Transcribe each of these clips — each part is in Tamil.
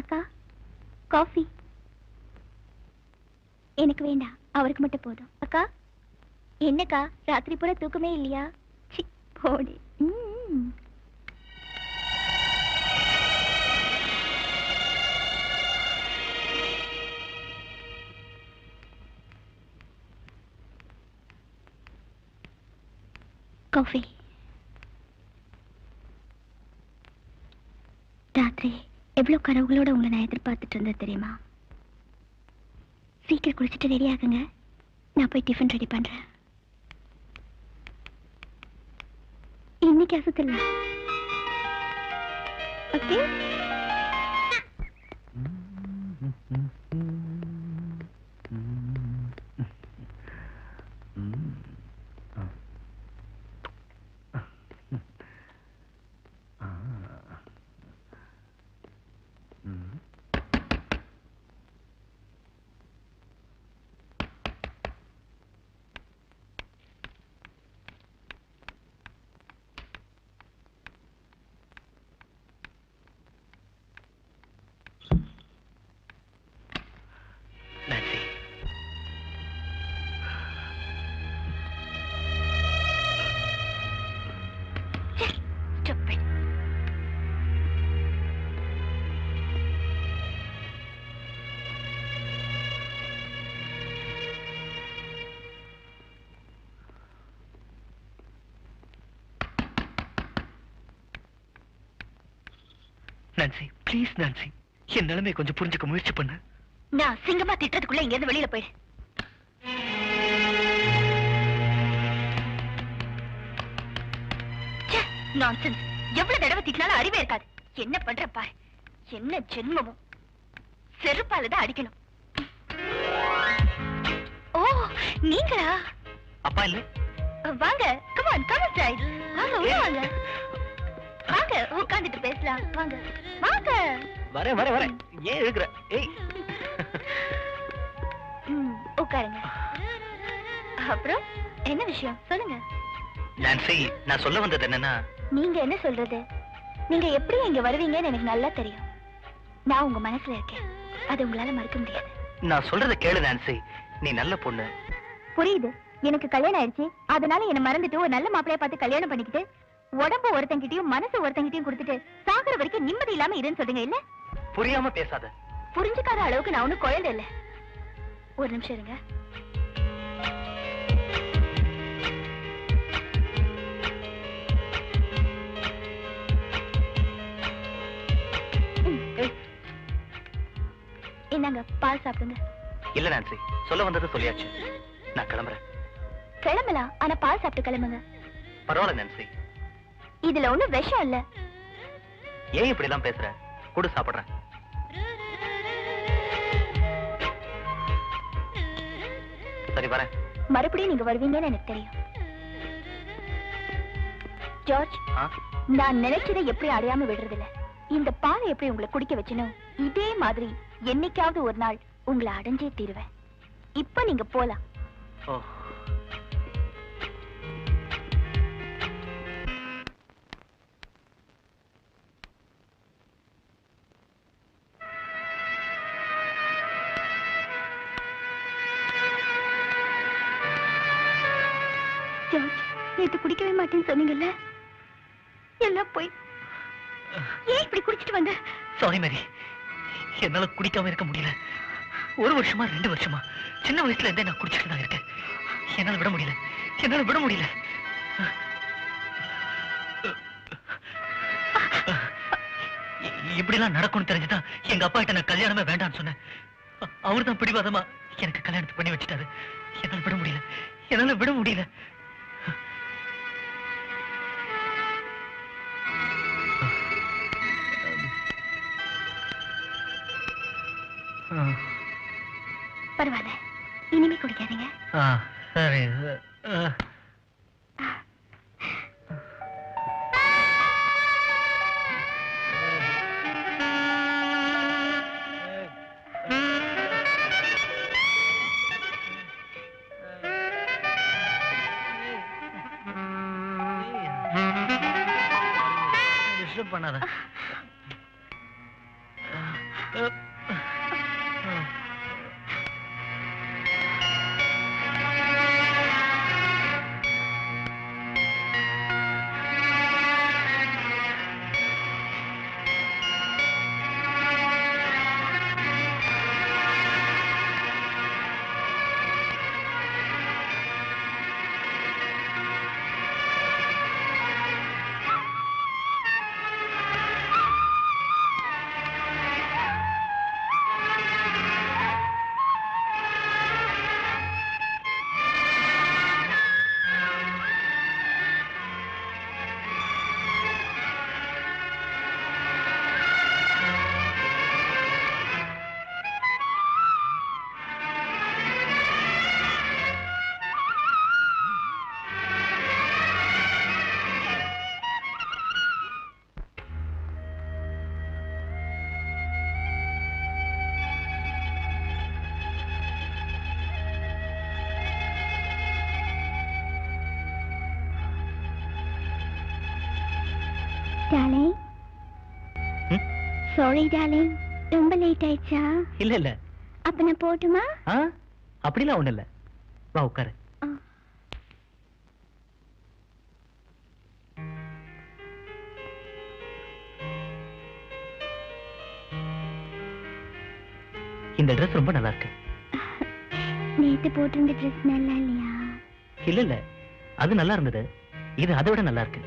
அக்கா காஃபி. எனக்கு வேண்டாம், அவருக்கு மட்டும் போதும். அக்கா என்னக்கா ராத்திரி பூரா தூக்கமே இல்லையா? போடி. காஃபி. ராத்திரி எவ்வளவு கனவுகளோட உங்களை நான் எதிர்பார்த்துட்டு இருந்தேன் தெரியுமா? சீக்கிரம் குளிச்சுட்டு ரெடி ஆகுங்க, நான் போய் டிஃபன் ரெடி பண்றேன். இன்னைக்கு அசத்துல. ஓகே. நான்சி, ப்ளீஸ் நான்சி, என் நிலைமை கொஞ்சம் புரிஞ்சுக்க முயற்சி பண்ணு. நான் சிங்கமா திட்டத்துக்குள்ள இங்க இருந்து வெளியில போயிடு. நான்சென்ஸ். எவ்வளவு தடவை திட்டினாலும் அறிவே இருக்காது. என்ன பண்ற பாரு. என்ன ஜென்மமும். செருப்பாலதான் அடிக்கணும். ஓ நீங்களா? அப்பா இல்ல? வாங்க, கம் ஆன், கம் இன்சைட். வாங்க உள்ள வாங்க. வாங்க உட்கார்ந்துட்டு பேசலாம். வாங்க வாங்க. வரேன் வரேன் வரேன். ஏன் இருக்கிற? ஏய் உட்காருங்க. அப்புறம் என்ன விஷயம் சொல்லுங்க. நான்சி, நான் சொல்ல வந்தது என்னன்னா, நீங்க என்ன சொல்றது? நீங்க எப்படி இங்க வருவீங்கன்னு எனக்கு நல்லா தெரியும். நான் உங்க மனசுல இருக்கேன், அது உங்களால மறக்க முடியாது. நான் சொல்றத கேளு நான்சி, நீ நல்ல பொண்ணு. புரியுது. எனக்கு கல்யாணம் ஆயிடுச்சு, அதனால என்ன மறந்துட்டு ஒரு நல்ல மாப்பிளைய பார்த்து கல்யாணம் பண்ணிக்கிட்டு உடம்பு ஒருத்தங்கிட்டையும் மனசு ஒருத்தங்கிட்டையும் கொடுத்துட்டு சாகுற வரைக்கும் நிம்மதி இல்லாம இருன்னு சொல்றீங்க இல்ல? புரியாம பேசாத. புரிஞ்சுக்காத அளவுக்கு நான் ஒன்னும் குழந்தை இல்ல. ஒரு நிமிஷம் இருங்க. என்னங்க பால் சாப்பிடுங்க. இல்ல நான்சி, சொல்ல வந்தது சொல்லியாச்சு. நான் கிளம்புறேன். கிளம்பலாம், ஆனா பால் சாப்பிட்டு கிளம்புங்க. பரவாயில்ல நான்சி, இதுல ஒண்ணும் விஷம் இல்ல. ஏன் இப்படி எல்லாம் பேசுற? கூட சாப்பிடுறேன். சரி வரேன். மறுபடியும் நீங்க வருவீங்கன்னு எனக்கு தெரியும். ஜார்ஜ், நான் நினைச்சதை எப்படி அடையாம விடுறதில்ல. இந்த பாலை எப்படி உங்களை குடிக்க வச்சனோ இதே மாதிரி என்னைக்காவது ஒரு நாள் உங்களை அடைஞ்சே தீருவேன். இப்ப நீங்க போலாம். ஜார்ஜ், நேத்து குடிக்கவே மாட்டேன்னு சொன்னீங்கல்ல, எல்லாம் போய் ஏன் இப்படி குடிச்சிட்டு வந்த? சாரி மேரி, என்னால குடிக்காம இருக்க முடியல. 1 வருஷமா 2 வருஷமா சின்ன வயசுல இருந்தே நான் குடிச்சிட்டு தான் இருக்கேன். என்னால விட முடியல, என்னால விட முடியல. இப்படிலாம் நடக்கும்னு தெரிஞ்சுதான் எங்க அப்பா கிட்ட நான் கல்யாணமே வேண்டாம்னு சொன்னேன். அவரு தான் பிடிவாதமா எனக்கு கல்யாணத்தை பண்ணி வச்சுட்டாரு. என்னால விட முடியல, என்னால விட முடியல. பரவாயில்ல, இனிமே குடிக்காதீங்க. சரி. பண்ணாத. டார்லிங், சாரி டார்லிங், ரொம்ப லேட் ஆயிடுச்சா? இல்ல இல்ல. அப்ப நான் போட்டுமா? அப்படிலாம் ஒண்ணு இல்ல, வா உட்காரு. இந்த ட்ரெஸ் ரொம்ப நல்லா இருக்கு. நேத்து போட்டிருந்த ட்ரெஸ் நல்லா இல்லையா? இல்ல இல்ல, அது நல்லா இருந்தது. இது அதை விட நல்லா இருக்கு.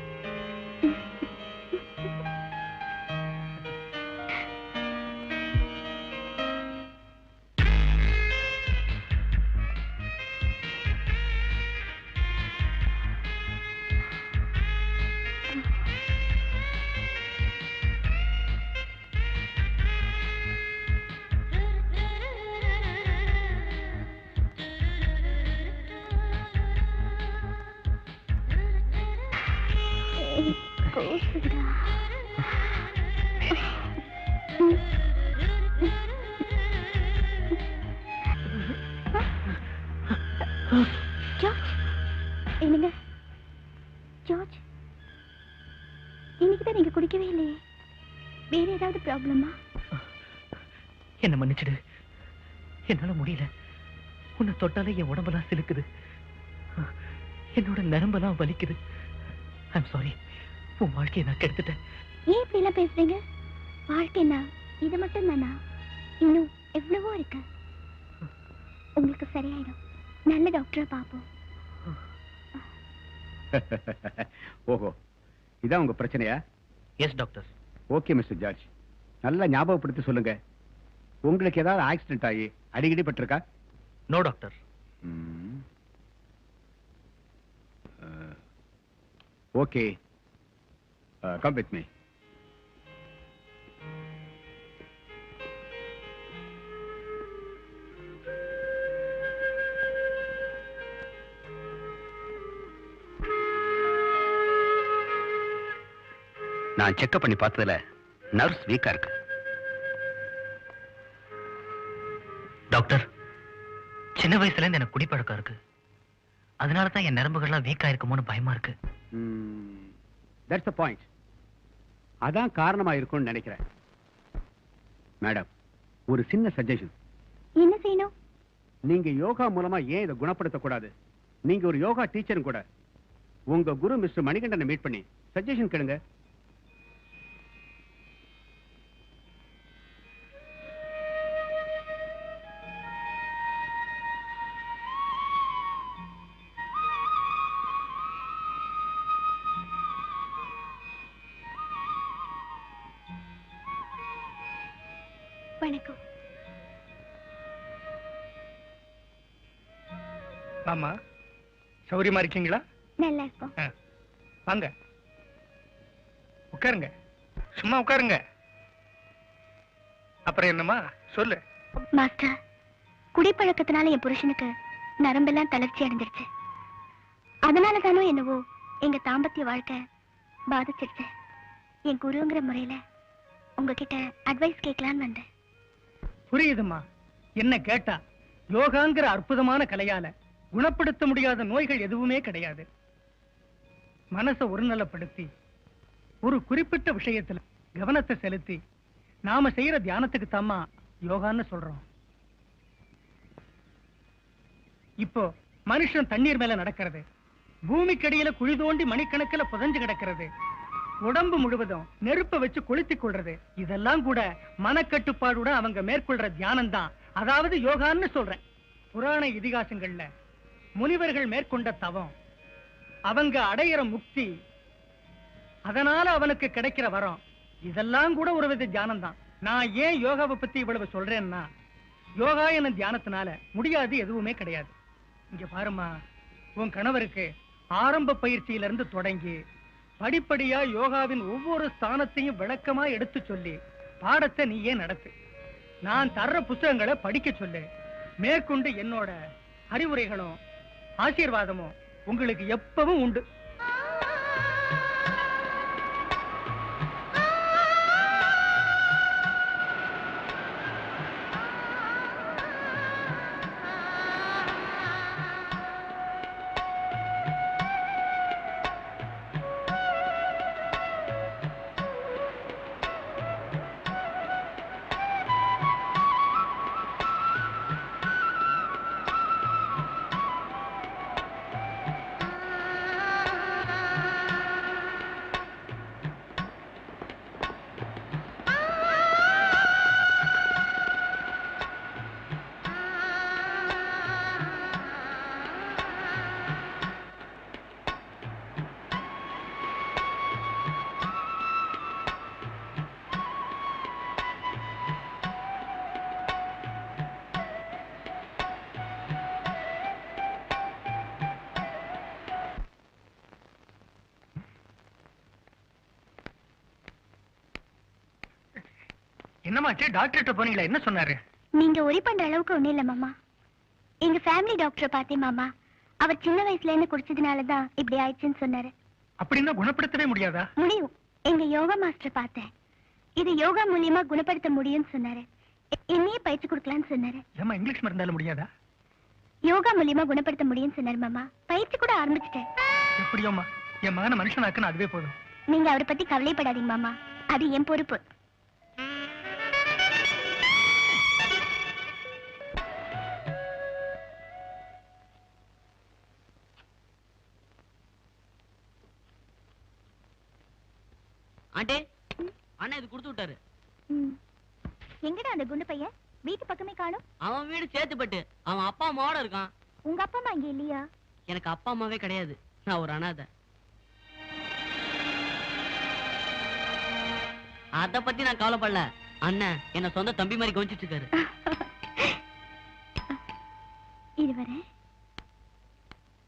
என்னங்க ஜார்ஜ், இன்னைக்கு தான் நீங்க குடிக்கவே இல்லையே, வேற ஏதாவது ப்ராப்ளமா? என்ன மன்னிச்சிடு, என்னால முடியல. உன்னை தொட்டாலே என் உடம்பெல்லாம் சிலுக்குது, என்னோட நரம்பெல்லாம் வலிக்குது. ஐம் சாரி, உன் வாழ்க்கையை நான் கெடுத்துட்டேன். ஏன் இப்படி எல்லாம் பேசுறீங்க? வாழ்க்கைன்னா இது மட்டும் தானா? இன்னும் எவ்வளவோ இருக்கு. உங்களுக்கு சரியாயிடும். நல்ல டாக்டரை பார்ப்போம். ஓஹோ, இதான் உங்க பிரச்சனையா? Yes doctor. Okay mister George, நல்லா ஞாபகப்படுத்தி சொல்லுங்க. உங்களுக்கு ஏதாவது ஆக்சிடென்ட் ஆகி அடிக்கடி பட்டிருக்கா? No doctor. Okay, come with me. நான் செக்அப் பண்ணி பார்த்ததுல நர்வ்ஸ் வீக்கா இருக்கு. டாக்டர், சின்ன வயசுல இருந்து எனக்கு குடிப்பழக்கம் இருக்கு. அதனால தான் என் நரம்புகள்லாம் வீக்கா இருக்குமோன்னு பயமா இருக்கு. That's the point. அதான் காரணமா இருக்கும்னு நினைக்கிறேன். மேடம், ஒரு சின்ன சஜஷன். என்ன செய்யணும்? நீங்க யோகா மூலமா ஏன் இதை குணப்படுத்த கூடாது? நீங்க ஒரு யோகா டீச்சரும் கூட. உங்க குரு மிஸ்டர் மணிகண்டனை மீட் பண்ணி சஜஷன் கேளுங்க. வணக்கம். ஆமா, சௌரியமா இருக்கீங்களா? நல்லா இருக்கும். வாங்க உட்காருங்க, சும்மா உட்காருங்க. அப்புறம் என்னமா சொல்லு. மாஸ்டர், குடிப்பழக்கத்தினால என் புருஷனுக்கு நரம்பெல்லாம் தளர்ச்சி அடைஞ்சிருச்சு. அதனால தானோ என்னவோ எங்க தாம்பத்திய வாழ்க்கை பாதிச்சிருச்சு. என் குருங்கிற முறையில உங்ககிட்ட அட்வைஸ் கேட்கலான்னு வந்தேன். புரியுதுமா, என்ன கேட்டா யோகாங்கிற அற்புதமான கலையால குணப்படுத்த முடியாத நோய்கள் எதுவுமே கிடையாது. மனசை ஒருநிலைப்படுத்தி ஒரு குறிப்பிட்ட விஷயத்துல கவனத்தை செலுத்தி நாம செய்யற தியானத்துக்கு தாம்மா யோகான்னு சொல்றோம். இப்போ மனுஷன் தண்ணீர் மேல நடக்கிறது, பூமிக்கடியில குழி தோண்டி மணிக்கணக்கில் புதஞ்சு கிடக்கிறது, உடம்பு முழுவதும் நெருப்ப வச்சு கொளுத்திக் கொள்றது, இதெல்லாம் கூட மனக்கட்டுப்பாடுட அவங்க மேற்கொள்ற தியானம் தான், அதாவது யோகான்னு சொல்றேன். புராண இதிகாசங்கள்ல முனிவர்கள் மேற்கொண்ட தவம், அவங்க அடையிற முக்தி, அதனால அவனுக்கு கிடைக்கிற வரம், இதெல்லாம் கூட ஒரு வித தியானம் தான். நான் ஏன் யோகாவை பத்தி இவ்வளவு சொல்றேன்னா, யோகா என தியானத்தினால முடியாது எதுவுமே கிடையாது. இங்க பாருமா, உன் கணவருக்கு ஆரம்ப பயிற்சியிலிருந்து தொடங்கி படிப்படியா யோகாவின் ஒவ்வொரு ஸ்தானத்தையும் விளக்கமா எடுத்து சொல்லி பாடத்தை நீயே நடத்து. நான் தர்ற புத்தகங்களை படிக்க சொல்லு. மேற்கொண்டு என்னோட அறிவுரைகளும் ஆசீர்வாதமும் உங்களுக்கு எப்பவும் உண்டு. என்னமாச்சு, டாக்டர்கிட்ட போனீங்களா? என்ன சொன்னாரு? நீங்க ஒரி பண்ற அளவுக்கு ஒண்ணும் இல்ல மாமா. எங்க ஃபேமிலி டாக்டரை பார்த்தேன் மாமா. அவர் சின்ன வயசுல இருந்து குடிச்சதுனாலதான் இப்படி ஆயிடுச்சுன்னு சொன்னாரு. அப்படின்னா குணப்படுத்தவே முடியாதா? முடியும். எங்க யோகா மாஸ்டர் பார்த்தேன். இது யோகா மூலியமா குணப்படுத்த முடியும்னு சொன்னாரு. என்னையே பயிற்சி கொடுக்கலான்னு சொன்னாரு. ஏமா இங்கிலீஷ் மருந்தால முடியாதா? யோகா மூலியமா குணப்படுத்த முடியும்னு சொன்னாரு மாமா. பயிற்சி கூட ஆரம்பிச்சிட்டேன். எப்படியோமா, என் மகனை மனுஷனாக்குன்னு அதுவே போதும். நீங்க அவரை பத்தி கவலைப்படாதீங்க மாமா, அது என் பொறுப்பு. ஆண்டே, அண்ணா இது கொடுத்து விட்டாரு. எங்கடா அந்த குண்டு பையன்? வீட்டு பக்கமே காணோம். அவன் வீடு சேத்துப்பட்டு, அவன் அப்பா அம்மாவோட இருக்கான். உங்க அப்பா அம்மா இங்க இல்லையா? எனக்கு அப்பா அம்மாவே கிடையாது, நான் ஒரு அனாதை. அத பத்தி நான் கவலைப்படல. அண்ணன் என்ன சொந்த தம்பி மாதிரி கவனிச்சிட்டு இருக்காரு. இது வரேன்.